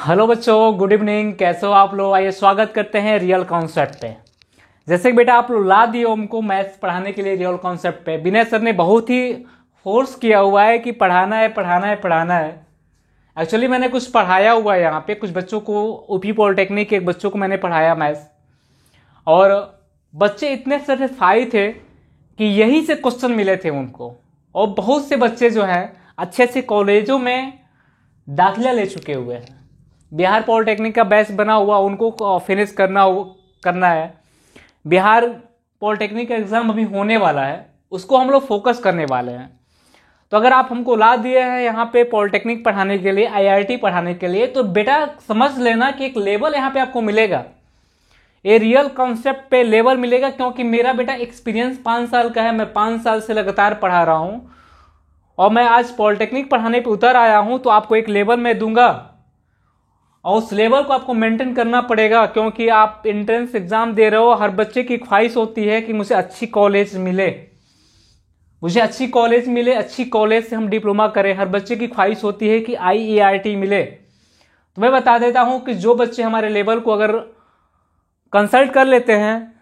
Hello बच्चों, good evening. कैसे हो आप लोग? आइए स्वागत करते हैं रियल कॉन्सेप्ट पे। जैसे कि बेटा आप लोग ला दिए हमको मैथ्स पढ़ाने के लिए रियल कॉन्सेप्ट पे। विनय सर ने बहुत ही फोर्स किया हुआ है कि पढ़ाना है पढ़ाना है पढ़ाना है। एक्चुअली मैंने कुछ पढ़ाया हुआ है यहाँ पे, कुछ बच्चों को यूपी पॉलिटेक्निक के एक बच्चों को मैंने पढ़ाया मैथ्स, और बच्चे इतने सेटिस्फाई थे कि यही से क्वेश्चन मिले थे उनको। और बहुत से बच्चे जो हैं अच्छे अच्छे कॉलेजों में दाखिला ले चुके हुए हैं। बिहार पॉलिटेक्निक का बैच बना हुआ, उनको फिनिश करना है। बिहार पॉलिटेक्निक का एग्ज़ाम अभी होने वाला है, उसको हम लोग फोकस करने वाले हैं। तो अगर आप हमको ला दिए हैं यहाँ पे पॉलिटेक्निक पढ़ाने के लिए, आईआईटी पढ़ाने के लिए, तो बेटा समझ लेना कि एक लेवल यहाँ पे आपको मिलेगा, ये रियल कॉन्सेप्ट पे लेवल मिलेगा। क्योंकि मेरा बेटा एक्सपीरियंस 5 साल का है, मैं 5 साल से लगातार पढ़ा रहा हूँ और मैं आज पॉलिटेक्निक पढ़ाने पे उतर आया हूँ। तो आपको एक लेवल मैं दूंगा और उस लेवल को आपको मेंटेन करना पड़ेगा, क्योंकि आप एंट्रेंस एग्जाम दे रहे हो। हर बच्चे की ख्वाहिश होती है कि मुझे अच्छी कॉलेज मिले, मुझे अच्छी कॉलेज मिले, अच्छी कॉलेज से हम डिप्लोमा करें। हर बच्चे की ख्वाहिश होती है कि IERT मिले। तो मैं बता देता हूं कि जो बच्चे हमारे लेवल को अगर कंसल्ट कर लेते हैं,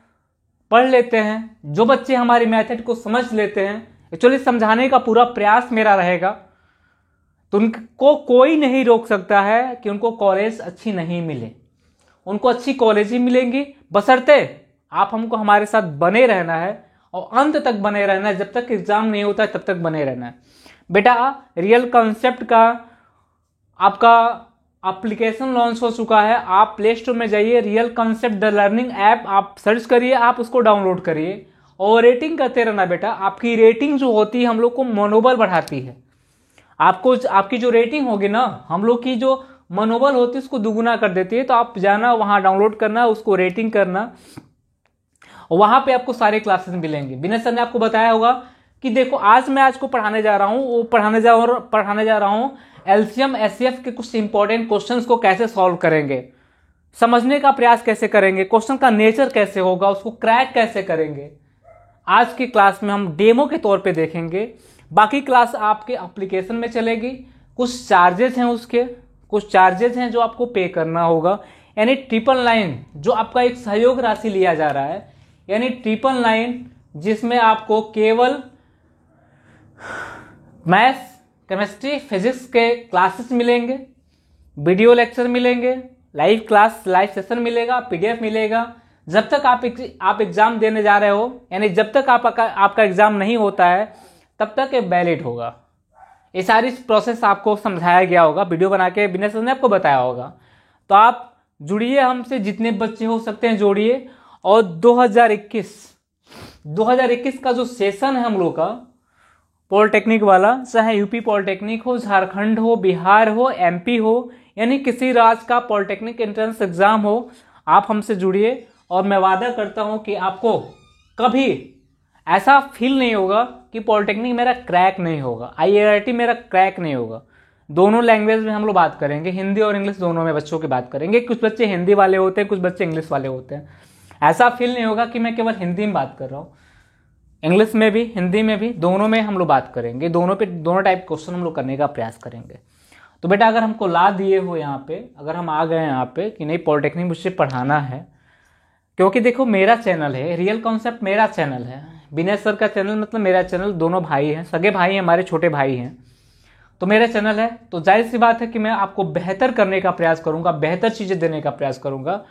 पढ़ लेते हैं, जो बच्चे हमारी मेथड को समझ लेते हैं, एक्चुअली समझाने का पूरा प्रयास मेरा रहेगा, तो उनको कोई नहीं रोक सकता है कि उनको कॉलेज अच्छी नहीं मिले। उनको अच्छी कॉलेज ही मिलेंगी, बशर्ते आप हमको हमारे साथ बने रहना है और अंत तक बने रहना है। जब तक एग्जाम नहीं होता है तब तक बने रहना है। बेटा रियल कॉन्सेप्ट का आपका एप्लीकेशन लॉन्च हो चुका है। आप प्ले स्टोर में जाइए, real concept the learning app आप सर्च करिए, आप उसको डाउनलोड करिए और रेटिंग करते रहना। बेटा आपकी रेटिंग जो होती है हम लोग को मनोबल बढ़ाती है। आपको आपकी जो रेटिंग होगी ना, हम लोग की जो मनोबल होती है उसको दुगुना कर देती है। तो आप जाना वहां डाउनलोड करना, उसको रेटिंग करना, वहां पे आपको सारे क्लासेस मिलेंगे। विनय सर ने आपको बताया होगा कि देखो आज को पढ़ाने जा रहा हूँ, वो पढ़ाने जा रहा हूँ LCM SCF के कुछ इंपॉर्टेंट क्वेश्चंस को कैसे सॉल्व करेंगे, समझने का प्रयास कैसे करेंगे, क्वेश्चन का नेचर कैसे होगा, उसको क्रैक कैसे करेंगे। आज की क्लास में हम डेमो के तौर पे देखेंगे। बाकी क्लास आपके एप्लीकेशन में चलेगी। कुछ चार्जेस हैं, उसके कुछ चार्जेस हैं जो आपको पे करना होगा। यानी 999 जो आपका एक सहयोग राशि लिया जा रहा है, यानी 999 जिसमें आपको केवल मैथ्स, केमिस्ट्री, फिजिक्स के क्लासेस मिलेंगे, वीडियो लेक्चर मिलेंगे, लाइव क्लास, लाइव सेशन मिलेगा, PDF मिलेगा। जब तक आप एग्जाम देने जा रहे हो, यानी जब तक आपका एग्जाम नहीं होता है तब तक ये वैलिड होगा। ये सारी प्रोसेस आपको समझाया गया होगा, वीडियो बना के विनय सर ने आपको बताया होगा। तो आप जुड़िए हमसे, जितने बच्चे हो सकते हैं जोड़िए। और 2021 का जो सेशन है हम लोग का पॉलिटेक्निक वाला, चाहे यूपी पॉलिटेक्निक हो, झारखंड हो, बिहार हो, MP हो, यानी किसी राज्य का पॉलिटेक्निक एंट्रेंस एग्जाम हो, आप हमसे जुड़िए। और मैं वादा करता हूं कि आपको कभी ऐसा फील नहीं होगा कि पॉलिटेक्निक मेरा क्रैक नहीं होगा, IIRT मेरा क्रैक नहीं होगा। दोनों लैंग्वेज में हम लोग बात करेंगे, हिंदी और इंग्लिश दोनों में बच्चों की बात करेंगे। कुछ बच्चे हिंदी वाले होते हैं, कुछ बच्चे इंग्लिश वाले होते हैं। ऐसा फील नहीं होगा कि मैं केवल हिंदी में बात कर रहा हूँ, इंग्लिश में भी, हिंदी में भी, दोनों में हम लोग बात करेंगे। दोनों टाइप क्वेश्चन हम लोग करने का प्रयास करेंगे। तो बेटा अगर हमको ला दिए हो यहाँ पे, अगर हम आ गए यहाँ पे कि नहीं पॉलिटेक्निक मुझसे पढ़ाना है, क्योंकि देखो मेरा चैनल है, रियल कॉन्सेप्ट मेरा चैनल है, विनय सर का चैनल मतलब मेरा चैनल। दोनों भाई हैं, सगे भाई हैं, हमारे छोटे भाई हैं, तो मेरा चैनल है। तो जाहिर सी बात है कि मैं आपको बेहतर करने का प्रयास करूंगा, बेहतर चीज़ें देने का प्रयास करूंगा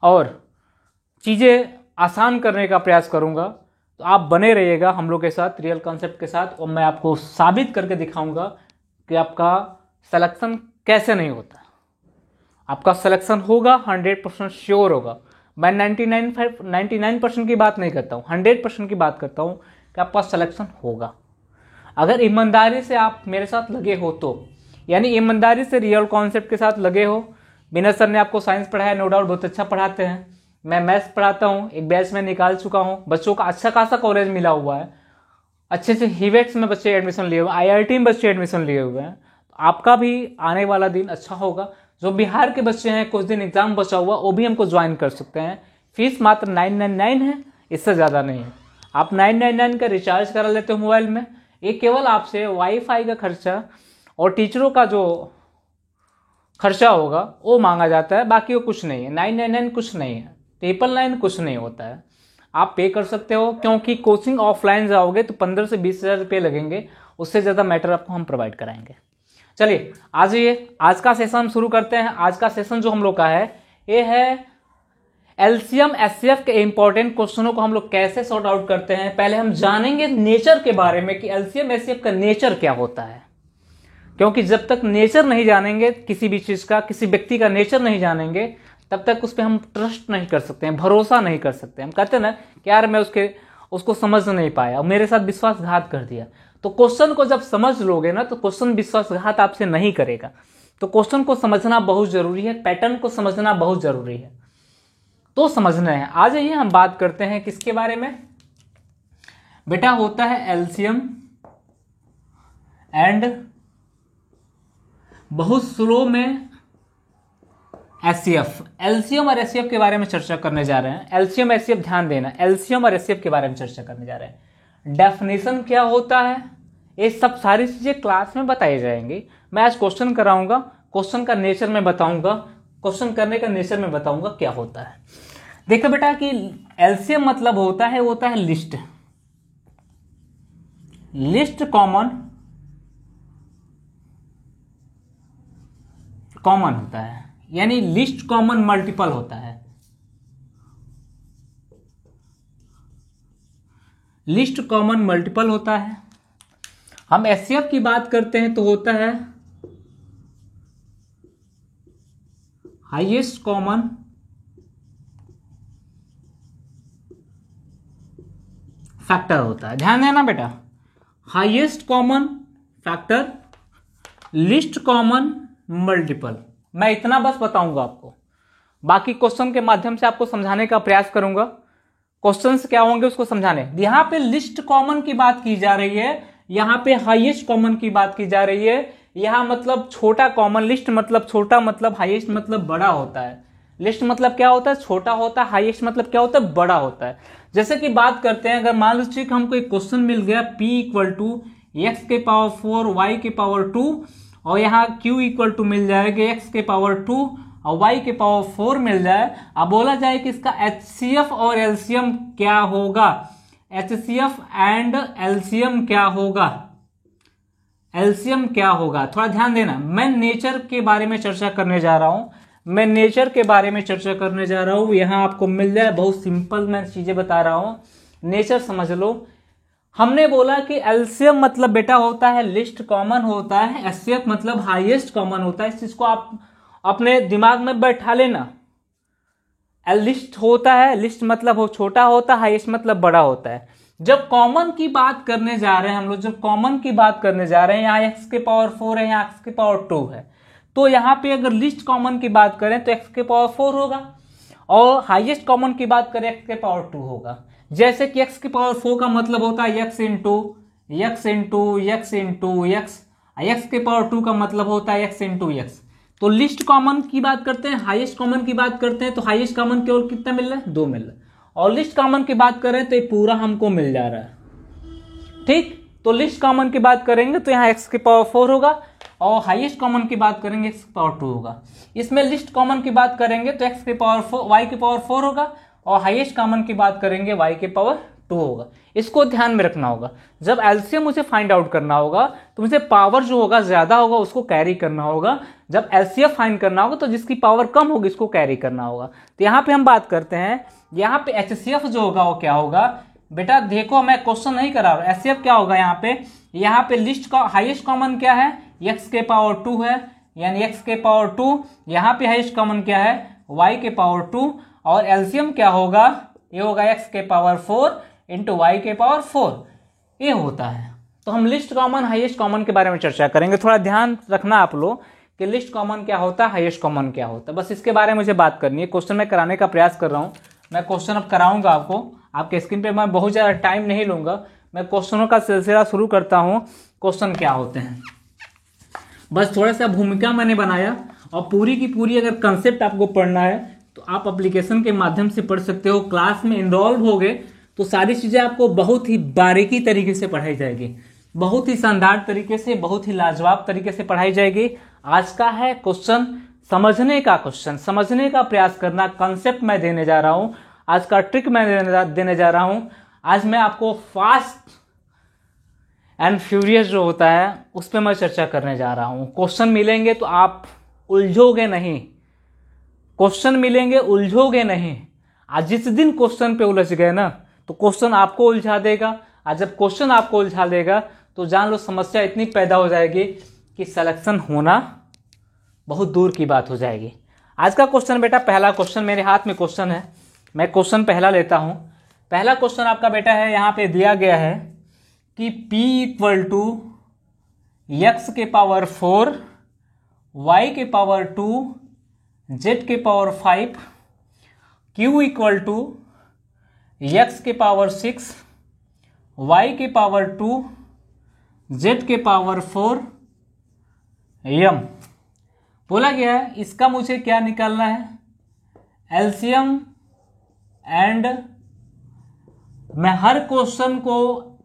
और चीज़ें आसान करने का प्रयास करूंगा। तो आप बने रहिएगा हम लोग के साथ, रियल कॉन्सेप्ट के साथ, और मैं आपको साबित करके दिखाऊंगा कि आपका सिलेक्शन कैसे नहीं होता। आपका सिलेक्शन होगा, 100% श्योर होगा। मैं 99% की बात नहीं करता हूँ, 100% की बात करता हूँ कि आपका सिलेक्शन होगा। अगर ईमानदारी से आप मेरे साथ लगे हो तो, यानी ईमानदारी से रियल कॉन्सेप्ट के साथ लगे हो। विनय सर ने आपको साइंस पढ़ाया, नो डाउट बहुत अच्छा पढ़ाते हैं। मैं मैथ्स पढ़ाता हूँ, एक बैच में निकाल चुका हूँ, बच्चों का अच्छा खासा कॉलेज मिला हुआ है, अच्छे से HVETS में बच्चे एडमिशन लिए हुए हैं, IIT में बच्चे एडमिशन लिए हुए हैं। आपका भी आने वाला दिन अच्छा होगा। जो बिहार के बच्चे हैं, कुछ दिन एग्जाम बचा हुआ, वो भी हमको ज्वाइन कर सकते हैं। फीस मात्र 999 है, इससे ज़्यादा नहीं है। आप 999 का रिचार्ज करा लेते हो मोबाइल में, ये केवल आपसे वाईफाई का खर्चा और टीचरों का जो खर्चा होगा वो मांगा जाता है, बाकी वो कुछ नहीं है। 999 कुछ नहीं है, 999 कुछ नहीं होता है। आप पे कर सकते हो, क्योंकि कोचिंग ऑफलाइन जाओगे तो 15 से 20 हज़ार रुपये लगेंगे, उससे ज़्यादा मैटर आपको हम प्रोवाइड कराएंगे। चलिए आज आज का सेशन हम शुरू करते हैं। आज का सेशन जो हम लोग का है ये है एलसीएम एचसीएफ के इंपॉर्टेंट क्वेश्चनों को हम लोग कैसे सॉर्ट आउट करते हैं। पहले हम जानेंगे नेचर के बारे में कि एलसीएम एचसीएफ का नेचर क्या होता है, क्योंकि जब तक नेचर नहीं जानेंगे किसी भी चीज का, किसी व्यक्ति का नेचर नहीं जानेंगे, तब तक उस पर हम ट्रस्ट नहीं कर सकते हैं, भरोसा नहीं कर सकते। हम कहते हैं ना कि यार मैं उसको समझ नहीं पाया, मेरे साथ विश्वासघात कर दिया। तो क्वेश्चन को जब समझ लोगे ना तो क्वेश्चन विश्वासघात आपसे नहीं करेगा। तो क्वेश्चन को समझना बहुत जरूरी है, पैटर्न को समझना बहुत जरूरी है, तो समझना है। आज ही हम बात करते हैं किसके बारे में बेटा, होता है एलसीएम एंड बहुत स्लो में एचसीएफ। एलसीएम और एचसीएफ के बारे में चर्चा करने जा रहे हैं। एलसीएम एचसीएफ ध्यान देना, एलसीएम और एचसीएफ के बारे में चर्चा करने जा रहे हैं। डेफिनेशन क्या होता है, ये सब सारी चीजें क्लास में बताई जाएंगी। मैं आज क्वेश्चन कराऊंगा, क्वेश्चन का नेचर में बताऊंगा, क्वेश्चन करने का नेचर में बताऊंगा क्या होता है। देखो बेटा कि एलसीएम मतलब होता है लिस्ट, लिस्ट कॉमन होता है, यानी लिस्ट कॉमन मल्टीपल होता है। लिस्ट कॉमन मल्टीपल होता है। हम एचसीएफ की बात करते हैं तो होता है हाईएस्ट कॉमन फैक्टर होता है। ध्यान देना बेटा, highest common factor, list common multiple. मैं इतना बस बताऊंगा आपको, बाकी क्वेश्चन के माध्यम से आपको समझाने का प्रयास करूंगा। क्वेश्चंस क्या होंगे उसको समझाने। यहां पे लिस्ट कॉमन की बात की जा रही है, यहां पे हाईएस्ट कॉमन की बात की जा रही है। यहां मतलब छोटा कॉमन, लिस्ट मतलब छोटा, मतलब हाईएस्ट मतलब बड़ा होता है। लिस्ट मतलब क्या होता है, छोटा होता है। हाईएस्ट मतलब क्या होता है, बड़ा होता है। जैसे कि बात करते हैं, अगर मान लीजिए कि हमको एक क्वेश्चन मिल गया P इक्वल टू एक्स के पावर 4 वाई के पावर 2, और यहाँ Q इक्वल टू मिल जाएगा x के पावर 2 और y के पावर 4 मिल जाए। अब बोला जाए कि इसका HCF और LCM क्या होगा, HCF एंड LCM क्या होगा, LCM क्या होगा। थोड़ा ध्यान देना, मैं नेचर के बारे में चर्चा करने जा रहा हूं, मैं नेचर के बारे में चर्चा करने जा रहा हूं। यहां आपको मिल जाए, बहुत सिंपल मैं चीजें बता रहा हूं, नेचर समझ लो। हमने बोला कि एलसीएम मतलब बेटा होता है लिस्ट कॉमन होता है, एचसीएफ मतलब हाईएस्ट कॉमन होता है। इस चीज को आप अपने दिमाग में बैठा लेना। लिस्ट होता है, लिस्ट मतलब वो छोटा होता है, हाईएस्ट मतलब बड़ा होता है। जब कॉमन की बात करने जा रहे हैं हम लोग, जब कॉमन की बात करने जा रहे हैं, यहाँ एक्स के पावर 4 है, यहाँ एक्स के पावर 2 है, तो यहाँ पे अगर लिस्ट कॉमन की बात करें तो एक्स के पावर 4 होगा, और हाईएस्ट कॉमन की बात करें एक्स के पावर 2 होगा। जैसे कि x की पावर 4 का मतलब होता है x into x into x into x, x के पावर 2 का मतलब होता है x इंटू x। तो लिस्ट कॉमन की बात करते हैं, हाईएस्ट कॉमन की बात करते हैं, तो हाईएस्ट कॉमन केवल कितना मिल रहा है, 2 मिल रहा है। और लिस्ट कॉमन की बात करें तो ये पूरा हमको मिल जा रहा है। ठीक, तो लिस्ट कॉमन की बात करेंगे तो यहाँ x के पावर 4 होगा, और हाईएस्ट कॉमन की बात करेंगे x के पावर 2 होगा। इसमें लिस्ट कॉमन की बात करेंगे तो x के पावर 4 y के पावर 4 होगा, और हाईएस्ट कॉमन की बात करेंगे y के पावर 2 होगा। इसको ध्यान में रखना होगा। जब एलसीएम मुझे फाइंड आउट करना होगा तो मुझे पावर जो होगा ज्यादा होगा उसको कैरी करना होगा। जब एचसीएफ फाइंड करना होगा तो जिसकी पावर कम होगी इसको कैरी करना होगा। तो यहाँ पे हम बात करते हैं, यहाँ पे एचसीएफ जो होगा वो क्या होगा बेटा, देखो मैं क्वेश्चन नहीं करा रहा हूं। एचसीएफ क्या होगा यहाँ पे लिस्ट का हाईएस्ट कॉमन क्या है, x के पावर 2 है, यानी x के पावर 2। यहाँ पे हाईएस्ट कॉमन क्या है, y के पावर 2, और एलसीएम क्या होगा, ये होगा x के पावर 4 इंटू वाई के पावर 4, ये होता है। तो हम लिस्ट कॉमन हाईएस्ट कॉमन के बारे में चर्चा करेंगे। थोड़ा ध्यान रखना आप लोग कि लिस्ट कॉमन क्या होता है, हाईएस्ट कॉमन क्या होता है, बस इसके बारे में मुझे बात करनी है। क्वेश्चन में कराने का प्रयास कर रहा हूँ, मैं क्वेश्चन अब कराऊंगा आपको, आपके स्क्रीन पे मैं बहुत ज़्यादा टाइम नहीं लूंगा। मैं क्वेश्चनों का सिलसिला शुरू करता हूँ। क्वेश्चन क्या होते हैं, बस थोड़ा सा भूमिका मैंने बनाया, और पूरी की पूरी अगर कंसेप्ट आपको पढ़ना है तो आप एप्लीकेशन के माध्यम से पढ़ सकते हो। क्लास में इन्वॉल्व हो गए तो सारी चीज़ें आपको बहुत ही बारीकी तरीके से पढ़ाई जाएगी, बहुत ही शानदार तरीके से, बहुत ही लाजवाब तरीके से पढ़ाई जाएगी। आज का है क्वेश्चन समझने का क्वेश्चन, समझने का प्रयास करना, कंसेप्ट मैं देने जा रहा हूं, आज का ट्रिक मैं देने जा रहा हूं। आज मैं आपको फास्ट एंड फ्यूरियस जो होता है उस पर मैं चर्चा करने जा रहा हूं। क्वेश्चन मिलेंगे तो आप उलझोगे नहीं, क्वेश्चन मिलेंगे उलझोगे नहीं। आज जिस दिन क्वेश्चन पे उलझ गए ना तो क्वेश्चन आपको उलझा देगा। आज जब क्वेश्चन आपको उलझा देगा तो जान लो समस्या इतनी पैदा हो जाएगी कि सिलेक्शन होना बहुत दूर की बात हो जाएगी। आज का क्वेश्चन बेटा, पहला क्वेश्चन मेरे हाथ में क्वेश्चन है, मैं क्वेश्चन पहला लेता हूं। पहला क्वेश्चन आपका बेटा है, यहां पे दिया गया है कि P इक्वल टू एक्स के पावर 4, y के पावर 2, z के power 5, q equal to x के पावर 6, y के पावर 2, z के पावर 4, m बोला गया है। इसका मुझे क्या निकालना है, एलसीएम एंड मैं हर क्वेश्चन को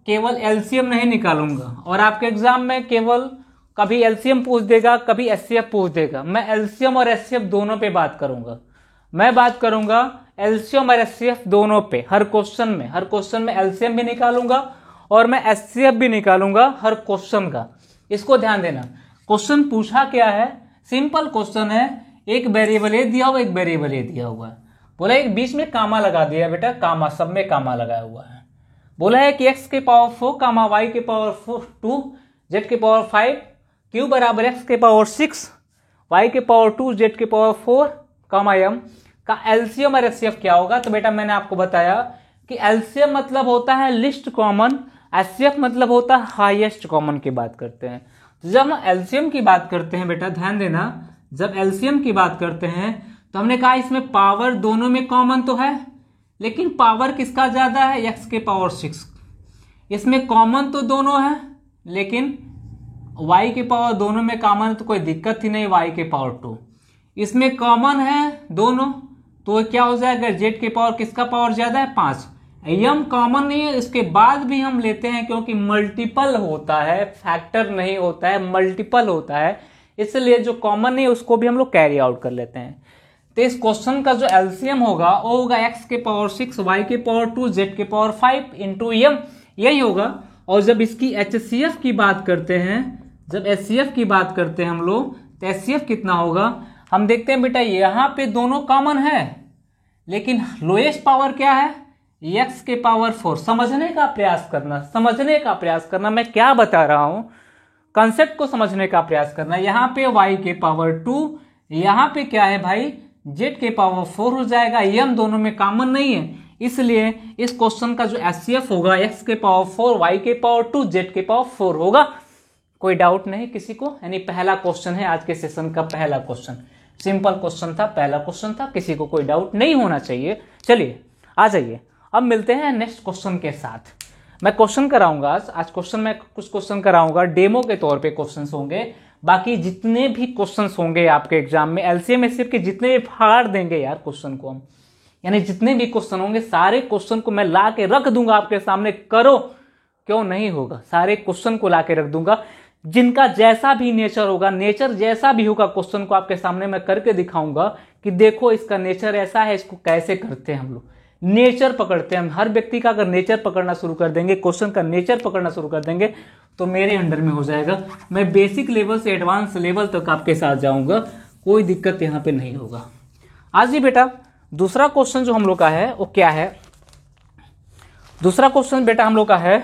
केवल एलसीएम नहीं निकालूंगा और आपके एग्जाम में केवल कभी एलसीएम पूछ देगा, कभी एचसीएफ पूछ देगा। मैं एलसीएम और एचसीएफ दोनों पे बात करूंगा। मैं बात करूंगा एलसीएम और एचसीएफ दोनों पे, हर क्वेश्चन में एलसीएम भी निकालूंगा और मैं एचसीएफ भी निकालूंगा हर क्वेश्चन का। इसको ध्यान देना। क्वेश्चन पूछा क्या है, सिंपल क्वेश्चन है, एक वेरिएबल ए दिया हुआ, एक वेरिएबल ए दिया हुआ है। बोला एक बीच में कामा लगा दिया बेटा, कामा, सब में कामा लगाया हुआ है। बोला है कि x के पावर 4 कामा y के पावर 2 z के पावर 5 q बराबर x के पावर 6 y के पावर 2 z के पावर 4 कामा m का एलसीएम और एचसीएफ क्या होगा। तो बेटा मैंने आपको बताया कि एलसीएम मतलब होता है लिस्ट कॉमन, एचसीएफ मतलब होता है हाईएस्ट कॉमन की बात करते हैं। तो जब हम एलसीएम की बात करते हैं बेटा ध्यान देना, जब एलसीएम की बात करते हैं तो हमने कहा इसमें पावर दोनों में कॉमन तो है, लेकिन पावर किसका ज्यादा है, x के पावर 6। इसमें कॉमन तो दोनों है लेकिन y के पावर दोनों में कॉमन तो कोई दिक्कत ही नहीं, y के पावर 2। इसमें कॉमन है दोनों तो क्या हो जाएगा, z के पावर किसका पावर ज्यादा है, 5। यम कॉमन नहीं है, इसके बाद भी हम लेते हैं क्योंकि मल्टीपल होता है, फैक्टर नहीं होता है, मल्टीपल होता है, इसलिए जो कॉमन नहीं है उसको भी हम लोग कैरी आउट कर लेते हैं। तो इस क्वेश्चन का जो एलसीएम होगा वो होगा x के पावर 6, y के पावर 2, z के पावर 5 इंटू m, यही होगा। और जब इसकी एचसीएफ की बात करते हैं, जब एचसीएफ की बात करते हैं हम लोग, तो एचसीएफ कितना होगा, हम देखते हैं बेटा यहाँ पे दोनों कॉमन है लेकिन लोएस्ट पावर क्या है, x के पावर 4। समझने का प्रयास करना, समझने का प्रयास करना, मैं क्या बता रहा हूं, कंसेप्ट को समझने का प्रयास करना। यहाँ पे y के पावर 2, यहाँ पे क्या है भाई, z के पावर 4 हो जाएगा, m दोनों में कॉमन नहीं है, इसलिए इस क्वेश्चन का जो एचसीएफ होगा x के पावर 4, y के पावर 2, z के पावर 4 होगा। कोई डाउट नहीं किसी को, यानी पहला क्वेश्चन है आज के सेशन का, पहला क्वेश्चन सिंपल क्वेश्चन था, पहला क्वेश्चन था, किसी को कोई डाउट नहीं होना चाहिए। चलिए आ जाइए, अब मिलते हैं नेक्स्ट क्वेश्चन के साथ। मैं क्वेश्चन कराऊंगा आज क्वेश्चन में कुछ क्वेश्चन कराऊंगा, डेमो के तौर पे क्वेश्चंस होंगे। बाकी जितने भी क्वेश्चंस होंगे आपके एग्जाम में, एलसीएम एचसीएफ के जितने भी फाड़ देंगे यार क्वेश्चन को हम, यानी जितने भी क्वेश्चन होंगे सारे क्वेश्चन को मैं ला के रख दूंगा आपके सामने, करो क्यों नहीं होगा, सारे क्वेश्चन को ला के रख दूंगा। जिनका जैसा भी नेचर होगा, नेचर जैसा भी होगा क्वेश्चन को आपके सामने मैं करके दिखाऊंगा कि देखो इसका नेचर ऐसा है, इसको कैसे करते हैं हम लोग। नेचर पकड़ते हैं हम, हर व्यक्ति का अगर नेचर पकड़ना शुरू कर देंगे, क्वेश्चन का नेचर पकड़ना शुरू कर देंगे तो मेरे अंडर में हो जाएगा। मैं बेसिक लेवल से एडवांस लेवल तक आपके साथ जाऊंगा, कोई दिक्कत यहाँ पे नहीं होगा। आज ही बेटा दूसरा क्वेश्चन जो हम लोग का है वो क्या है, दूसरा क्वेश्चन बेटा हम लोग का है,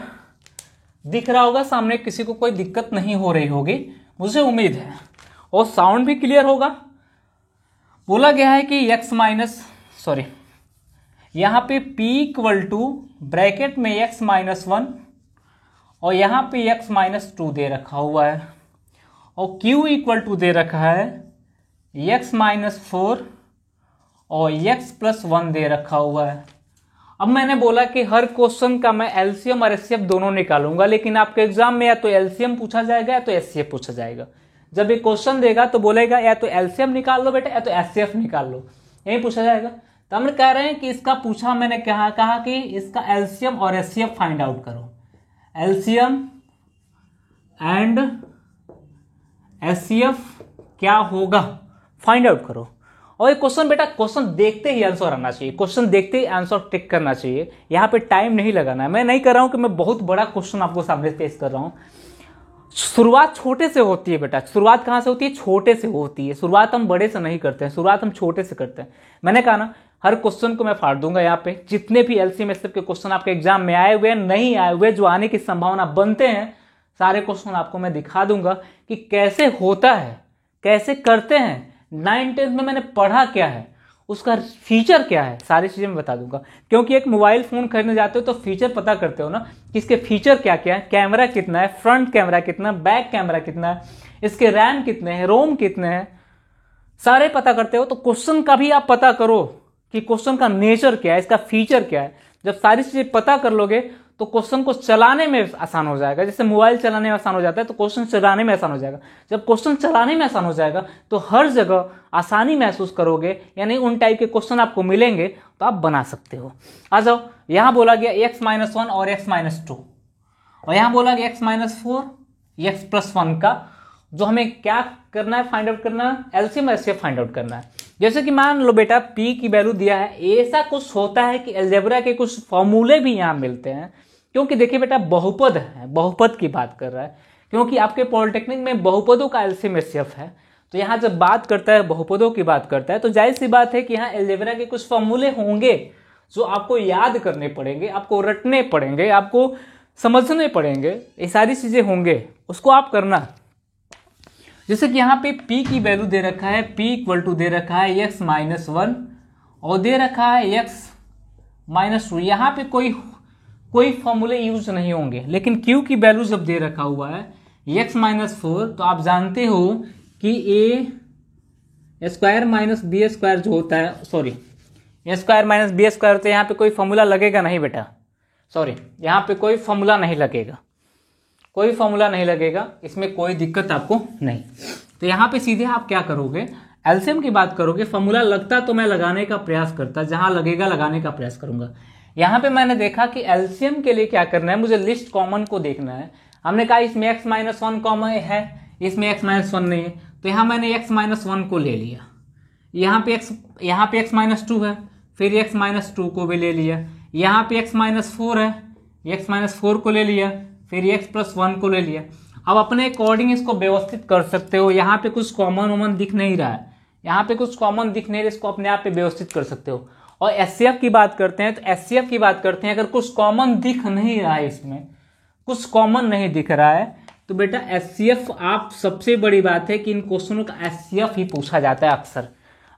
दिख रहा होगा सामने, किसी को कोई दिक्कत नहीं हो रही होगी मुझे उम्मीद है, और साउंड भी क्लियर होगा। बोला गया है कि यहाँ पे p इक्वल टू ब्रैकेट में x-1 और यहाँ पे x-2 दे रखा हुआ है और q इक्वल टू दे रखा है x-4 और x+1 दे रखा हुआ है। अब मैंने बोला कि हर क्वेश्चन का मैं एलसीएम और एचसीएफ दोनों निकालूंगा, लेकिन आपके एग्जाम में या तो एलसीएम पूछा जाएगा या तो एचसीएफ पूछा जाएगा। जब ये क्वेश्चन देगा तो बोलेगा या तो एलसीएम निकाल लो बेटा या तो एचसीएफ निकाल लो, यही पूछा जाएगा। तो हम कह रहे हैं कि इसका पूछा, मैंने कहा कि इसका एलसीएम और एचसीएफ फाइंड आउट करो, एलसीएम एंड एचसीएफ क्या होगा फाइंड आउट करो। और ये क्वेश्चन बेटा क्वेश्चन देखते ही आंसर आना चाहिए, क्वेश्चन देखते ही आंसर टिक करना चाहिए, यहाँ पे टाइम नहीं लगाना है। मैं नहीं कर रहा हूँ कि मैं बहुत बड़ा क्वेश्चन आपको सामने पेश कर रहा हूँ। शुरुआत छोटे से होती है बेटा, शुरुआत कहाँ से होती है? छोटे से होती है। शुरुआत हम बड़े से नहीं करते हैं, शुरुआत हम छोटे से करते हैं। मैंने कहा ना, हर क्वेश्चन को मैं फाड़ दूंगा यहाँ पे। जितने भी एलसीएम एसएफ के क्वेश्चन आपके एग्जाम में आए हुए, नहीं आए हुए, जो आने की संभावना बनते हैं, सारे क्वेश्चन आपको मैं दिखा दूंगा कि कैसे होता है, कैसे करते हैं, 9th-10th में मैंने पढ़ा क्या है, उसका फीचर क्या है, सारी चीजें मैं बता दूंगा। क्योंकि एक मोबाइल फोन खरीदने जाते हो तो फीचर पता करते हो ना कि इसके फीचर क्या क्या है, कैमरा कितना है, फ्रंट कैमरा कितना, बैक कैमरा कितना है, इसके रैम कितने हैं, रोम कितने हैं, सारे पता करते हो। तो क्वेश्चन का भी आप पता करो कि क्वेश्चन का नेचर क्या है, इसका फीचर क्या है। जब सारी चीजें पता कर लोगे तो क्वेश्चन को चलाने में आसान हो जाएगा। जैसे मोबाइल चलाने में आसान हो जाता है तो क्वेश्चन चलाने में आसान हो जाएगा। जब क्वेश्चन चलाने में आसान हो जाएगा तो हर जगह आसानी महसूस करोगे, यानी उन टाइप के क्वेश्चन आपको मिलेंगे तो आप बना सकते हो। आ जाओ, यहां बोला गया x-1 और x-2, और यहां बोला गया x-4 x+1 का जो हमें क्या करना है, फाइंड आउट करना है, एलसीएम एचसीएफ फाइंड आउट करना है। जैसे कि मान लो बेटा p की वैल्यू दिया है, ऐसा कुछ होता है कि अलजेब्रा के कुछ फॉर्मूले भी यहां मिलते हैं। क्योंकि देखिए बेटा बहुपद है, बहुपद की बात कर रहा है, क्योंकि आपके पॉलिटेक्निक में बहुपदों का एलसीएम एचसीएफ है। तो यहाँ जब बात करता है, बहुपदों की बात करता है, तो जाहिर सी बात है कि यहाँ अलजेब्रा के कुछ फॉर्मूले होंगे जो आपको याद करने पड़ेंगे, आपको रटने पड़ेंगे, आपको समझने पड़ेंगे, ये सारी चीजें होंगे, उसको आप करना। जैसे कि यहाँ पे p की वैल्यू दे रखा है, p इक्वल टू दे रखा है x-1 और दे रखा है x-2। यहाँ पे कोई फॉर्मूले यूज नहीं होंगे। लेकिन q की वैल्यू जब दे रखा हुआ है x-4, तो आप जानते हो कि a² - b² जो होता है, सॉरी a² - b², तो यहाँ पे कोई फॉर्मूला लगेगा नहीं बेटा, सॉरी यहाँ पे कोई फॉर्मूला नहीं लगेगा, कोई फॉर्मूला नहीं लगेगा, इसमें कोई दिक्कत आपको नहीं। तो यहाँ पे सीधे आप क्या करोगे, एलसीएम की बात करोगे। फॉर्मूला लगता तो मैं लगाने का प्रयास करता, जहां लगेगा लगाने का प्रयास करूंगा। यहाँ पे मैंने देखा कि एलसीएम के लिए क्या करना है, मुझे लिस्ट कॉमन को देखना है। हमने कहा इसमें x-1 कॉमन है, इसमें x-1 नहीं है, तो यहाँ मैंने x-1 को ले लिया। यहाँ पे x-2 है, फिर x-2 को भी ले लिया। यहाँ पे x-4 है, x-4 को ले लिया, फिर x+1 को ले लिया। अब अपने अकॉर्डिंग इसको व्यवस्थित कर सकते हो। यहाँ पे कुछ कॉमन दिख नहीं रहा है, यहाँ पे कुछ कॉमन दिख नहीं रहा, इसको अपने आप पे व्यवस्थित कर सकते हो। और एचसीएफ की बात करते हैं, तो एचसीएफ की बात करते हैं, अगर कुछ कॉमन दिख नहीं रहा है, इसमें कुछ कॉमन नहीं दिख रहा है, तो बेटा एचसीएफ, आप सबसे बड़ी बात है कि इन क्वेश्चनों का एचसीएफ ही पूछा जाता है।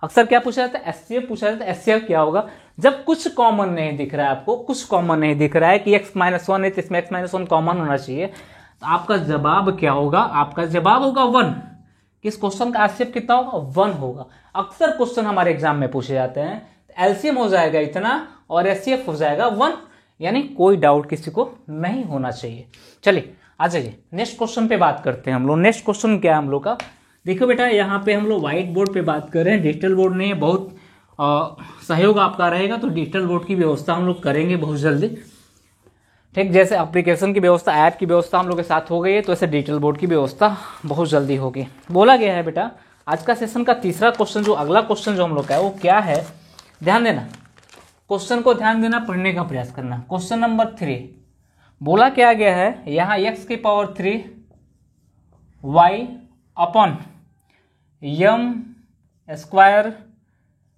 अक्सर क्या पूछा जाता है, एचसीएफ पूछा जाता है। एचसीएफ क्या होगा, जब कुछ कॉमन नहीं दिख रहा है, आपको कुछ कॉमन नहीं दिख रहा है कि x-1 है तो इसमें x-1 कॉमन होना चाहिए, तो आपका जवाब क्या होगा, आपका जवाब होगा 1। किस क्वेश्चन का एचसीएफ कितना होगा, 1 होगा। अक्सर क्वेश्चन हमारे एग्जाम में पूछे जाते हैं, एलसीएम हो जाएगा इतना और एचसीएफ हो जाएगा 1, यानी कोई डाउट किसी को नहीं होना चाहिए। चलिए आ जाइए नेक्स्ट क्वेश्चन पे बात करते हैं हम लोग। नेक्स्ट क्वेश्चन क्या है हम लोग का, देखो बेटा यहाँ पे हम लोग व्हाइट बोर्ड पे बात कर रहे हैं, डिजिटल बोर्ड नहीं है। बहुत सहयोग आपका रहेगा तो डिजिटल बोर्ड की व्यवस्था हम लोग करेंगे बहुत जल्दी, ठीक। जैसे एप्लीकेशन की व्यवस्था, ऐप की व्यवस्था हम लोग के साथ हो गई है, तो ऐसे डिजिटल बोर्ड की व्यवस्था बहुत जल्दी होगी। बोला गया है बेटा आज का सेशन का तीसरा क्वेश्चन, जो अगला क्वेश्चन जो हम लोग का है वो क्या है, ध्यान देना, क्वेश्चन को ध्यान देना, पढ़ने का प्रयास करना। क्वेश्चन नंबर 3 बोला क्या गया है, यहाँ x⁻³ y upon m²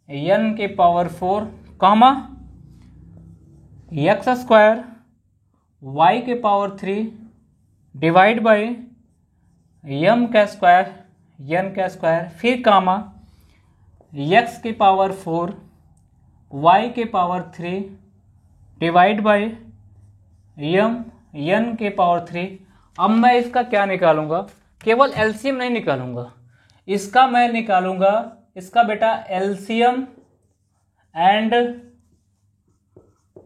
n⁻⁴ comma x² y⁻³ divide by m² n², फिर कामा x⁻⁴ y⁻³ divide by m n⁻⁴। अब मैं इसका क्या निकालूंगा, केवल एलसीएम नहीं निकालूंगा, इसका मैं निकालूंगा, इसका बेटा एलसीएम एंड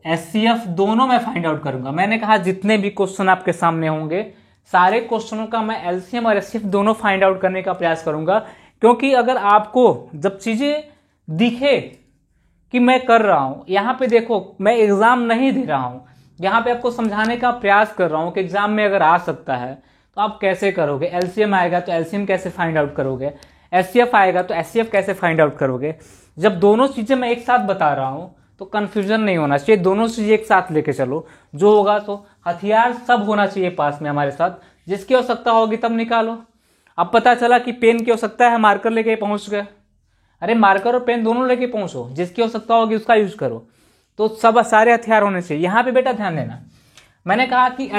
एचसीएफ दोनों मैं फाइंड आउट करूंगा। मैंने कहा जितने भी क्वेश्चन आपके सामने होंगे, सारे क्वेश्चनों का मैं एलसीएम और एचसीएफ दोनों फाइंड आउट करने का प्रयास करूंगा। क्योंकि अगर आपको जब चीजें दिखे कि मैं कर रहा हूं, यहाँ पे देखो मैं एग्जाम नहीं दे रहा हूं, यहाँ पे आपको समझाने का प्रयास कर रहा हूं कि एग्जाम में अगर आ सकता है तो आप कैसे करोगे, एलसीएम आएगा तो एलसीएम कैसे फाइंड आउट करोगे, HCF आएगा तो HCF कैसे फाइंड आउट करोगे? जब दोनों चीज़ें मैं एक साथ बता रहा हूँ तो कन्फ्यूजन नहीं होना चाहिए, दोनों चीज़ें एक साथ लेके चलो। जो होगा तो हथियार सब होना चाहिए पास में हमारे साथ, जिसकी आवश्यकता होगी तब निकालो। अब पता चला कि पेन की आवश्यकता है, मार्कर लेके पहुँच गए, अरे मार्कर और पेन दोनों लेके पहुँचो, जिसकी आवश्यकता होगी उसका यूज करो। तो सब सारे हथियार होने चाहिए। यहाँ पे बेटा ध्यान देना, मैंने कहा कि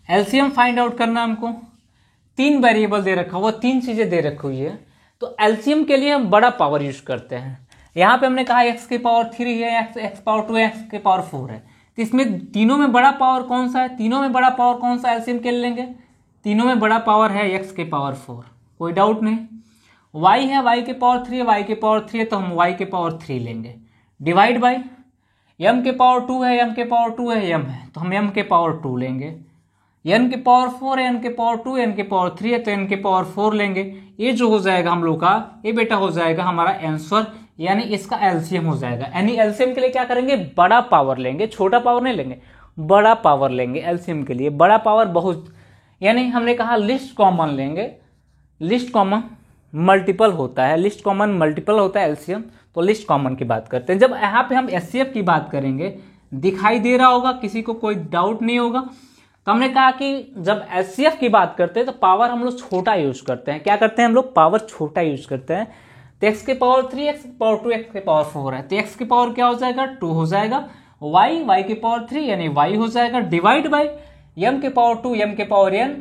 एलसीएम फाइंड आउट करना हमको। 3 वेरिएबल दे रखा हुआ, 3 चीजें दे रखी हुई है, तो एलसीएम के लिए हम बड़ा पावर यूज करते हैं। यहाँ पे हमने कहा x की पावर 3 है, x पावर 2 है, x की पावर 4 है, तो इसमें तीनों में बड़ा पावर कौन सा है? तीनों में बड़ा पावर कौन सा एलसीएम के लिए लेंगे? तीनों में बड़ा पावर है x की पावर 4, कोई डाउट नहीं। y है, y की पावर 3 है, y की पावर 3 है, तो हम y की पावर 3 लेंगे। डिवाइड बाई m के पावर 2 है, m के पावर 2 है, m है, तो हम m के पावर 2 लेंगे। n के पावर 4 है, n के पावर 2, n के पावर 3 है, तो n के पावर 4 लेंगे। ये जो हो जाएगा हम लोग का, ये बेटा हो जाएगा हमारा आंसर, यानी इसका एलसीएम हो जाएगा। यानी एलसीएम के लिए क्या करेंगे? बड़ा पावर लेंगे, छोटा पावर नहीं लेंगे, बड़ा पावर लेंगे एलसीएम के लिए। बड़ा पावर बहुत, यानी हमने कहा लिस्ट कॉमन लेंगे, लिस्ट कॉमन मल्टीपल होता है, लिस्ट कॉमन मल्टीपल होता है एलसीएम, तो लिस्ट कॉमन की बात करते हैं। जब यहाँ पे हम एचसीएफ की बात करेंगे, दिखाई दे रहा होगा, किसी को कोई डाउट नहीं होगा। तो हमने कहा कि जब एचसीएफ की बात करते हैं तो पावर हम लोग छोटा यूज करते हैं। क्या करते हैं हम लोग? पावर छोटा यूज करते हैं। तो x की पावर 3, x की पावर 2, x की पावर 4 है, तो x की पावर क्या हो जाएगा? 2 हो जाएगा। y की पावर 3 यानी y हो जाएगा। डिवाइड बाई m के पावर 2, m के पावर n,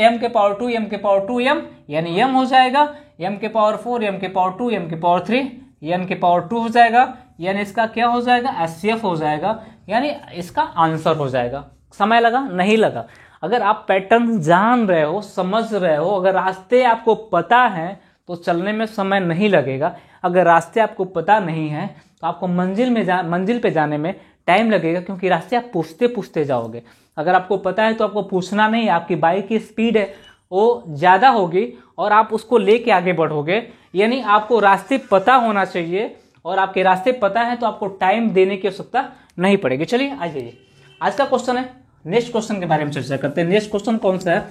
m के पावर 2, m के पावर 2, m यानी m हो जाएगा। m के पावर 4, m के पावर 2, m के पावर 3, n के पावर 2 हो जाएगा, यानी इसका क्या हो जाएगा? एचसीएफ हो जाएगा, यानी इसका आंसर हो जाएगा। समय लगा? नहीं लगा। अगर आप पैटर्न जान रहे हो, समझ रहे हो, अगर रास्ते आपको पता है तो चलने में समय नहीं लगेगा। अगर रास्ते आपको पता नहीं है तो आपको मंजिल पे जाने में टाइम लगेगा, क्योंकि रास्ते आप पूछते पूछते जाओगे। अगर आपको पता है तो आपको पूछना नहीं, आपकी बाइक की स्पीड है वो ज़्यादा होगी और आप उसको लेके आगे बढ़ोगे। यानी आपको रास्ते पता होना चाहिए, और आपके रास्ते पता है तो आपको टाइम देने की आवश्यकता नहीं पड़ेगी। चलिए आ जाइए, आज का क्वेश्चन है, नेक्स्ट क्वेश्चन के बारे में चर्चा करते हैं। नेक्स्ट क्वेश्चन कौन सा है?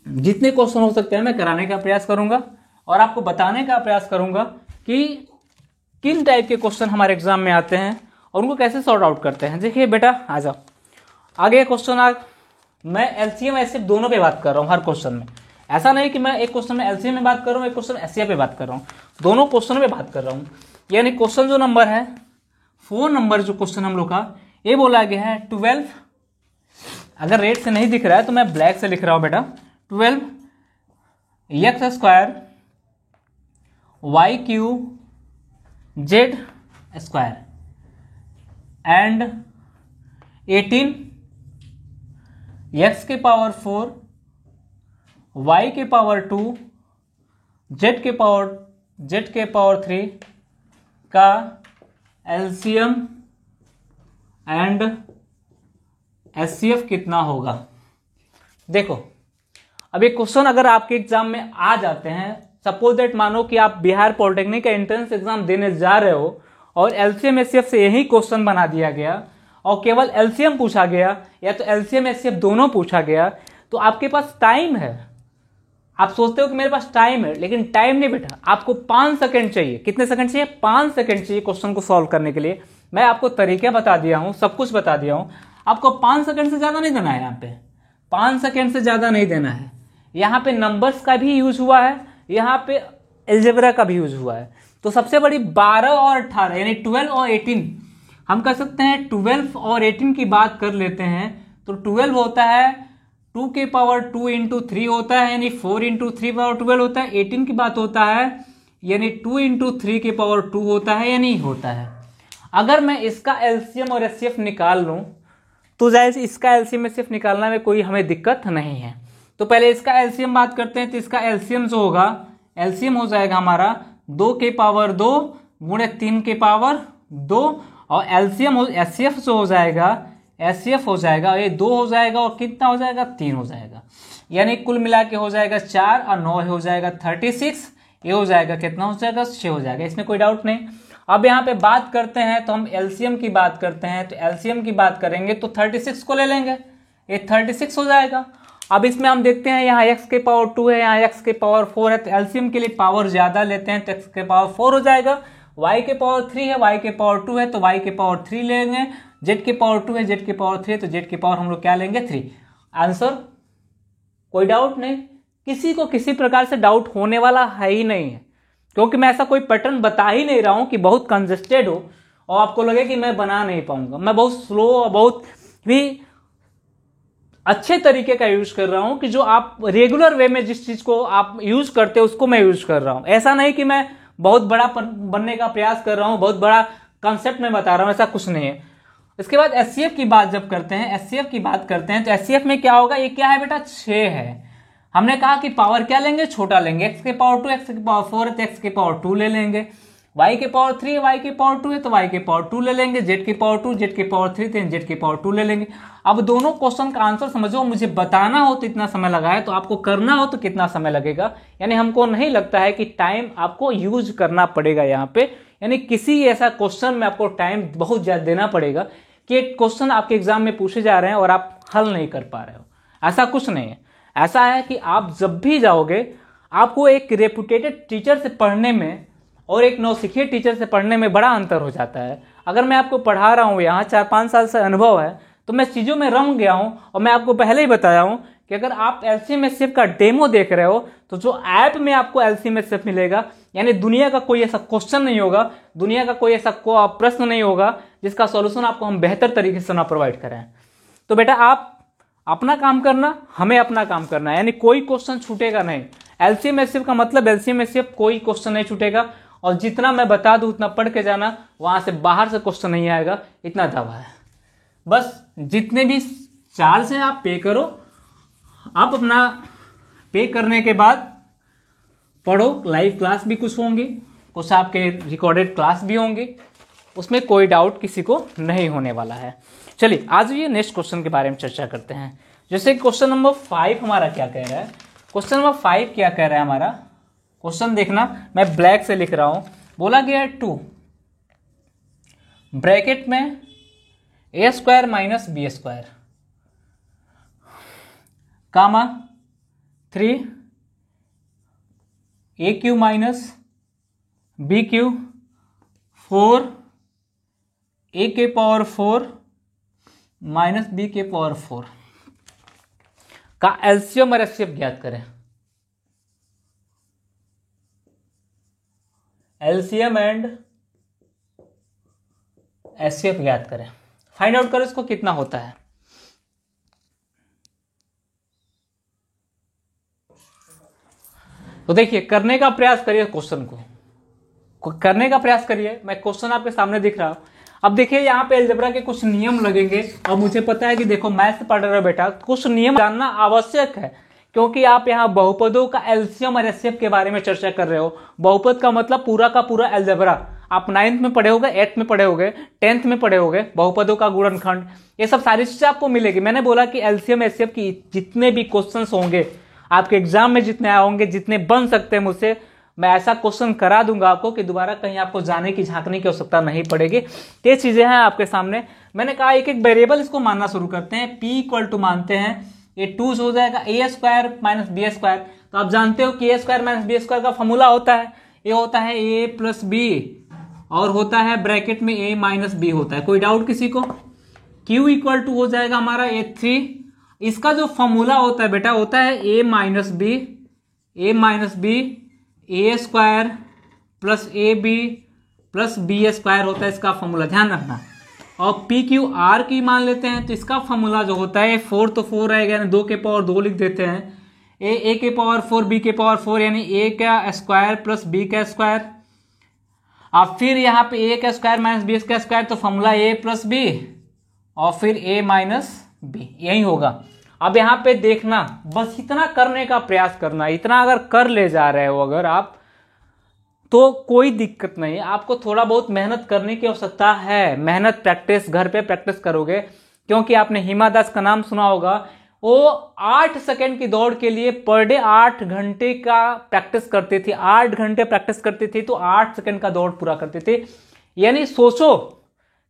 जितने क्वेश्चन हो सकते हैं मैं कराने का प्रयास करूंगा और आपको बताने का प्रयास करूंगा कि किन टाइप के क्वेश्चन हमारे एग्जाम में आते हैं और उनको कैसे सॉर्ट आउट करते हैं। देखिए बेटा आ जाओ आगे क्वेश्चन। मैं एलसीएम एचसीएफ दोनों पे बात कर रहा हूँ हर क्वेश्चन में। ऐसा नहीं कि मैं एक क्वेश्चन में एलसीएम में बात कर रहा हूँ, एक क्वेश्चन एचसीएफ पे बात कर रहा हूँ, दोनों क्वेश्चन में बात कर रहा हूँ। यानी क्वेश्चन जो नंबर है 4 नंबर जो क्वेश्चन हम लोग का, ये बोला गया है 12, अगर रेड से नहीं दिख रहा है तो मैं ब्लैक से लिख रहा हूं बेटा, 12 x square y q z square and 18 x के पावर 4 वाई के पावर 2 जेड के पावर 3 का एलसीएम एंड एचसीएफ कितना होगा। देखो अब ये क्वेश्चन अगर आपके एग्जाम में आ जाते हैं, सपोज दैट मानो कि आप बिहार पॉलिटेक्निक का एंट्रेंस एग्जाम देने जा रहे हो और एलसीएम एचसीएफ से यही क्वेश्चन बना दिया गया और केवल एलसीएम पूछा गया या तो एलसीएम एचसीएफ दोनों पूछा गया, तो आपके पास टाइम है। आप सोचते हो कि मेरे पास टाइम है, लेकिन टाइम नहीं बेटा, आपको 5 सेकंड चाहिए। कितने सेकंड चाहिए? 5 सेकंड चाहिए क्वेश्चन को सॉल्व करने के लिए। मैं आपको तरीके बता दिया हूं, सब कुछ बता दिया हूं, आपको 5 सेकंड से ज्यादा नहीं देना है। यहाँ पे 5 सेकंड से ज्यादा नहीं देना है। यहाँ पे नंबर्स का भी यूज हुआ है, यहाँ पे एल्जेब्रा का भी यूज हुआ है। तो सबसे बड़ी 12 और 18 यानी 12 और 18 हम कर सकते हैं। 12 और 18 की बात कर लेते हैं तो 12 होता है 2 के पावर 2 इंटू 3 होता है, यानी 4 इंटू 3 पावर 12 होता है। 18 की बात होता है यानी 2 इंटू 3 के पावर 2 होता है, यानी होता है। अगर मैं इसका एलसीएम और एचसीएफ निकाल लूं तो जाहिर इसका एलसीएम एचसीएफ निकालना में कोई हमें दिक्कत नहीं है। तो पहले इसका एलसीएम बात करते हैं। तो इसका एलसीएम जो होगा, एलसीएम हो जाएगा हमारा 2 के पावर 2 गुणे 3 के पावर 2, और एलसीएम एचसीएफ जो हो जाएगा, एचसीएफ हो जाएगा ये 2 हो जाएगा और कितना हो जाएगा? 3 हो जाएगा। यानी कुल मिला के हो जाएगा 4 और 9 हो जाएगा 36। ये हो जाएगा कितना हो जाएगा? 6 हो जाएगा। इसमें कोई डाउट नहीं। अब यहाँ पे बात करते हैं तो हम एलसीएम की बात करते हैं। तो एलसीएम की बात करेंगे तो 36 को ले लेंगे, ये 36 हो जाएगा। अब इसमें हम देखते हैं यहाँ x के पावर 2 है, यहाँ x के पावर 4 है, तो एलसीएम के लिए पावर ज्यादा लेते हैं तो x के पावर 4 हो जाएगा। y के पावर 3 है, y के पावर 2 है तो y के पावर 3 लेंगे, z के पावर 2 है, z के पावर 3 है तो z के पावर हम लोग क्या लेंगे 3। आंसर कोई डाउट नहीं, किसी को किसी प्रकार से डाउट होने वाला है ही नहीं है, क्योंकि मैं ऐसा कोई पैटर्न बता ही नहीं रहा हूं कि बहुत कंजेस्टेड हो और आपको लगे कि मैं बना नहीं पाऊंगा। मैं बहुत स्लो और बहुत भी अच्छे तरीके का यूज कर रहा हूं कि जो आप रेगुलर वे में जिस चीज को आप यूज करते हो उसको मैं यूज कर रहा हूं। ऐसा नहीं कि मैं बहुत बड़ा बनने का प्रयास कर रहा हूं, बहुत बड़ा कंसेप्ट में बता रहा हूं, ऐसा कुछ नहीं है। इसके बाद एचसीएफ की बात जब करते हैं, एचसीएफ की बात करते हैं तो एचसीएफ में क्या होगा, ये क्या है बेटा 6 है। हमने कहा कि पावर क्या लेंगे, छोटा लेंगे, x के पावर 2 x के पावर 4 है तो x के पावर 2 ले लेंगे, y के पावर 3 है y के पावर 2 है तो y के पावर 2 ले लेंगे, z के पावर 2 z के पावर 3 तो z के पावर 2 ले लेंगे। अब दोनों क्वेश्चन का आंसर समझो, मुझे बताना हो तो इतना समय लगा है, तो आपको करना हो तो कितना समय लगेगा। यानी हमको नहीं लगता है कि टाइम आपको यूज करना पड़ेगा यहाँ पे, यानी किसी ऐसा क्वेश्चन में आपको टाइम बहुत ज्यादा देना पड़ेगा कि एक क्वेश्चन आपके एग्जाम में पूछे जा रहे हैं और आप हल नहीं कर पा रहे हो। ऐसा कुछ नहीं है। ऐसा है कि आप जब भी जाओगे आपको एक रेपुटेटेड टीचर से पढ़ने में और एक नौसिखिए टीचर से पढ़ने में बड़ा अंतर हो जाता है। अगर मैं आपको पढ़ा रहा हूँ, यहाँ 4-5 साल से अनुभव है, तो मैं चीज़ों में रम गया हूँ और मैं आपको पहले ही बताया हूँ कि अगर आप एलसीएम एचसीएफ का डेमो देख रहे हो तो जो ऐप में आपको एलसीएम एचसीएफ मिलेगा, यानी दुनिया का कोई ऐसा क्वेश्चन नहीं होगा, दुनिया का कोई ऐसा प्रश्न नहीं होगा जिसका सॉल्यूशन आपको हम बेहतर तरीके से ना प्रोवाइड करें। तो बेटा आप अपना काम करना, हमें अपना काम करना है, यानी कोई क्वेश्चन छूटेगा नहीं। एलसीएम एचसीएफ का मतलब एलसीएम एचसीएफ कोई क्वेश्चन नहीं छूटेगा, और जितना मैं बता दूं उतना पढ़ के जाना, वहां से बाहर से क्वेश्चन नहीं आएगा, इतना दावा है। बस जितने भी चार्ज है आप पे करो, आप अपना पे करने के बाद पढ़ो। लाइव क्लास भी कुछ होंगी, कुछ आपके रिकॉर्डेड क्लास भी होंगी, उसमें कोई डाउट किसी को नहीं होने वाला है। चलिए आज ये नेक्स्ट क्वेश्चन के बारे में चर्चा करते हैं। जैसे क्वेश्चन नंबर 5 हमारा क्या कह रहा है, क्वेश्चन नंबर 5 क्या कह रहा है हमारा, क्वेश्चन देखना, मैं ब्लैक से लिख रहा हूं। बोला गया है 2 ब्रैकेट में a square minus B square comma 3 A Q minus B Q 4 A के पावर 4 माइनस बी के पावर 4 का एलसीएम और एचसीएफ ज्ञात करें। एलसीएम एंड एचसीएफ ज्ञात करें, फाइंड आउट करो इसको कितना होता है। तो देखिए करने का प्रयास करिए, क्वेश्चन को करने का प्रयास करिए। मैं क्वेश्चन आपके सामने दिख रहा हूं। अब देखिए यहाँ पे अलजेब्रा के कुछ नियम लगेंगे, और मुझे पता है कि देखो मैथ्स पढ़ रहे हो बेटा, कुछ नियम जानना आवश्यक है, क्योंकि आप यहाँ बहुपदों का एलसीएम और एचसीएफ के बारे में चर्चा कर रहे हो। बहुपद का मतलब पूरा का पूरा अलजेब्रा, आप 9th में पढ़े होगे, 8th में पढ़े होगे, 10th में पढ़े होगे, बहुपदों का गुणनखंड, ये सब सारी चीजें आपको मिलेगी। मैंने बोला कि एलसीएम एचसीएफ की जितने भी क्वेश्चंस होंगे आपके एग्जाम में, जितने आए होंगे, जितने बन सकते हैं मुझसे, मैं ऐसा क्वेश्चन करा दूंगा आपको कि दोबारा कहीं आपको जाने की झांकने की आवश्यकता नहीं पड़ेगी। ये चीजें हैं आपके सामने। मैंने कहा एक एक वेरिएबल इसको मानना शुरू करते हैं। p इक्वल टू मानते हैं, ये 2 हो जाएगा ए स्क्वायर माइनस बी स्क्वायर। तो आप जानते हो कि ए स्क्वायर माइनस बी स्क्वायर का फॉर्मूला होता है, ये होता है ए प्लस बी और होता है ब्रैकेट में ए माइनस बी होता है। कोई डाउट किसी को? q इक्वल टू हो जाएगा हमारा a3, इसका जो फॉर्मूला होता है बेटा होता है a minus b a square plus a b plus b square होता है इसका फॉर्मूला, ध्यान रखना। और पी क्यू आर की मान लेते हैं तो इसका फॉर्मूला जो होता है 4 तो 4 रहेगा, यानी 2 के पावर 2 लिख देते हैं, ए के पावर 4 बी के पावर 4 यानी ए का स्क्वायर प्लस बी का स्क्वायर। अब फिर यहाँ पे ए का स्क्वायर माइनस बी का स्क्वायर, तो फॉर्मूला ए प्लस बी और फिर ए माइनस बी, यही होगा। अब यहाँ पे देखना, बस इतना करने का प्रयास करना, इतना अगर कर ले जा रहे हो अगर आप, तो कोई दिक्कत नहीं। आपको थोड़ा बहुत मेहनत करने की आवश्यकता है, मेहनत प्रैक्टिस घर पे प्रैक्टिस करोगे, क्योंकि आपने हिमा दास का नाम सुना होगा। वो 8 सेकंड की दौड़ के लिए पर डे 8 घंटे का प्रैक्टिस करती थी, 8 घंटे प्रैक्टिस करती थी तो 8 सेकंड का दौड़ पूरा करती थी। यानी सोचो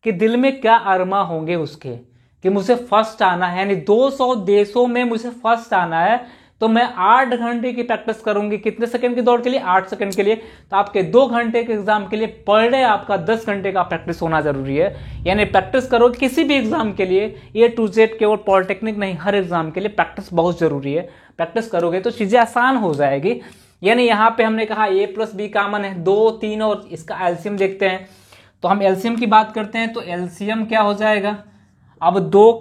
कि दिल में क्या अरमा होंगे उसके, कि मुझे फर्स्ट आना है, यानी 200 देशों में मुझे फर्स्ट आना है, तो मैं 8 घंटे की प्रैक्टिस करूंगी। कितने सेकंड की दौड़ के लिए? 8 सेकंड के लिए। तो आपके 2 घंटे के एग्जाम के लिए पर डे आपका 10 घंटे का प्रैक्टिस होना जरूरी है। यानी प्रैक्टिस करो किसी भी एग्जाम के लिए, A to Z, केवल पॉलिटेक्निक नहीं, हर एग्जाम के लिए प्रैक्टिस बहुत जरूरी है। प्रैक्टिस करोगे तो चीजें आसान हो जाएगी। यानी यहाँ पे हमने कहा A+B कॉमन है, 2, 3 और इसका एलसीएम देखते हैं। तो हम एलसीएम की बात करते हैं, तो एलसीएम क्या हो जाएगा? अब 2,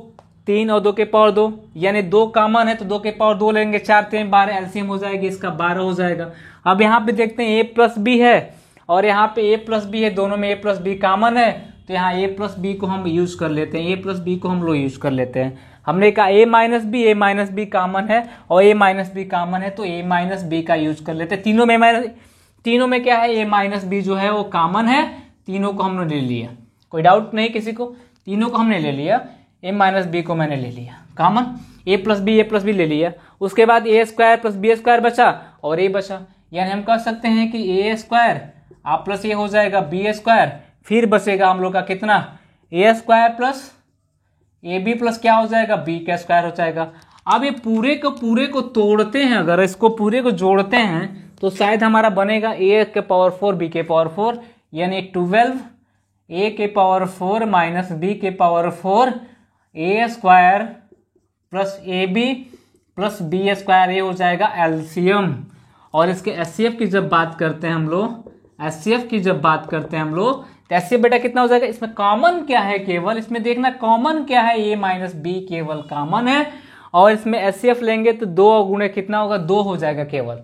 3 और 2 के पावर 2, यानी 2 कॉमन है तो 2 के पावर 2 लेंगे, 4 3 12 एलसीएम हो जाएगी, इसका 12 हो जाएगा। अब यहाँ पे देखते हैं A+B है और यहाँ पे A+B है, दोनों में A+B कॉमन है, तो यहाँ A+B को हम यूज कर लेते हैं, A+B को हम लोग यूज कर लेते हैं। हमने कहा A-B कॉमन है और A-B कॉमन है, तो A-B का यूज कर लेते हैं। तीनों में क्या है? A-B जो है वो कॉमन है, तीनों को हमने ले लिया, कोई डाउट नहीं किसी को, तीनों को हमने ले लिया। A-B को मैंने ले लिया कॉमन, A+B ले लिया। उसके बाद A² + B² बचा और A बचा, यानी हम कह सकते हैं कि A² प्लस A हो जाएगा B², फिर बचेगा हम लोग का कितना? A² + AB प्लस क्या हो जाएगा? B² हो जाएगा। अब ये पूरे को तोड़ते हैं, अगर इसको पूरे को जोड़ते हैं तो शायद हमारा बनेगा A के पावर 4 B के पावर 4, यानी 12 A के पावर 4 माइनस B के power 4 A² plus AB plus B², ये हो जाएगा एलसीएम। और इसके एचसीएफ की जब बात करते हैं हम लोग, एचसीएफ की जब बात करते हैं हम लोग, तो एचसीएफ बेटा कितना हो जाएगा? इसमें कॉमन क्या है? केवल इसमें देखना कॉमन क्या है, A-B केवल कॉमन है। और इसमें एचसीएफ लेंगे तो 2 गुणे कितना होगा? 2 हो जाएगा केवल,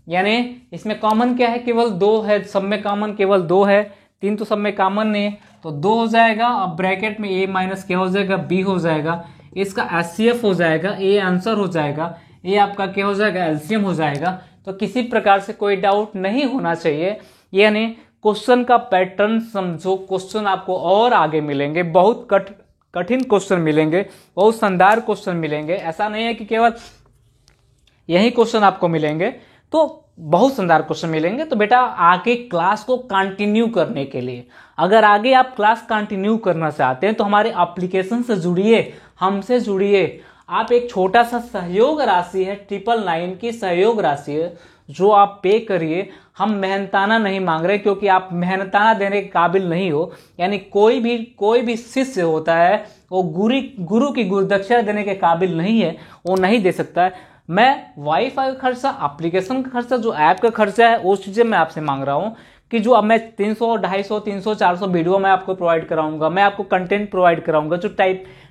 यानी इसमें कॉमन क्या है? केवल 2 है, सब में कॉमन केवल 2 है, 3 तो सब में कॉमन नहीं है, तो 2 हो जाएगा। अब ब्रैकेट में A- क्या हो जाएगा? B हो जाएगा, इसका एचसीएफ हो जाएगा, A आंसर हो जाएगा, A आपका क्या हो जाएगा? एलसीएम हो जाएगा। तो किसी प्रकार से कोई डाउट नहीं होना चाहिए, यानी क्वेश्चन का पैटर्न समझो। क्वेश्चन आपको और आगे मिलेंगे, बहुत कठिन क्वेश्चन मिलेंगे, बहुत शानदार क्वेश्चन मिलेंगे। ऐसा नहीं है कि केवल यही क्वेश्चन आपको मिलेंगे, तो बहुत शानदार क्वेश्चन मिलेंगे। तो बेटा आगे क्लास को कंटिन्यू करने के लिए, अगर आगे आप क्लास कंटिन्यू करना चाहते हैं तो हमारे एप्लीकेशन से जुड़िए, हमसे जुड़िए। आप एक छोटा सा सहयोग राशि है, 999 की सहयोग राशि है, जो आप पे करिए। हम मेहनताना नहीं मांग रहे, क्योंकि आप मेहनताना देने के काबिल नहीं हो। यानी कोई भी शिष्य होता है वो गुरु की गुरुदक्षिणा देने के काबिल नहीं है, वो नहीं दे सकता है। मैं वाईफाई का खर्चा, एप्लीकेशन का खर्चा, जो ऐप का खर्चा है, वो चीजें मैं आपसे मांग रहा हूँ कि जो अब मैं 300, 250, 300, 400 वीडियो मैं आपको प्रोवाइड कराऊंगा, मैं आपको कंटेंट प्रोवाइड कराऊंगा, जो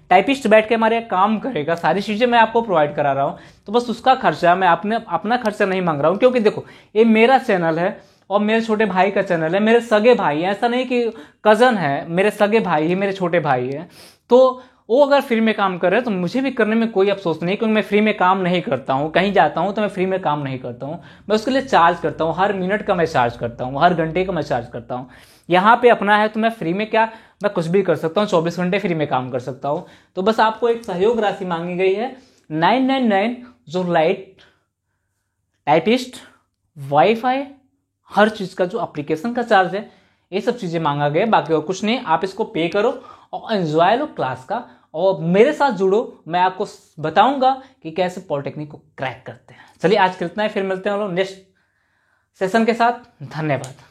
टाइपिस्ट बैठ के हमारे काम करेगा, सारी चीजें मैं आपको प्रोवाइड करा रहा हूँ। तो बस उसका खर्चा, मैं अपना खर्चा नहीं मांग रहा हूँ, क्योंकि देखो ये मेरा चैनल है और मेरे छोटे भाई का चैनल है, मेरे सगे भाई हैं, ऐसा नहीं कि कजन है, मेरे सगे भाई है, मेरे छोटे भाई है। तो वो अगर फ्री में काम कर रहे हैं तो मुझे भी करने में कोई अफसोस नहीं, क्योंकि मैं फ्री में काम नहीं करता हूँ। कहीं जाता हूँ तो मैं फ्री में काम नहीं करता हूँ, मैं उसके लिए चार्ज करता हूँ, हर मिनट का मैं चार्ज करता हूँ, हर घंटे का मैं चार्ज करता हूँ। यहाँ पे अपना है तो मैं फ्री में क्या, मैं कुछ भी कर सकता हूँ, 24 घंटे फ्री में काम कर सकता हूँ। तो बस आपको एक सहयोग राशि मांगी गई है 999, जो लाइट, टाइपिस्ट, वाईफाई, हर चीज का जो एप्लीकेशन का चार्ज है, ये सब चीजें मांगा गया, बाकी और कुछ नहीं। आप इसको पे करो और एंजॉय लो क्लास का, और मेरे साथ जुड़ो, मैं आपको बताऊंगा कि कैसे पॉलिटेक्निक को क्रैक करते हैं। चलिए आज के इतना ही, फिर मिलते हैं हम लोग नेक्स्ट सेशन के साथ। धन्यवाद।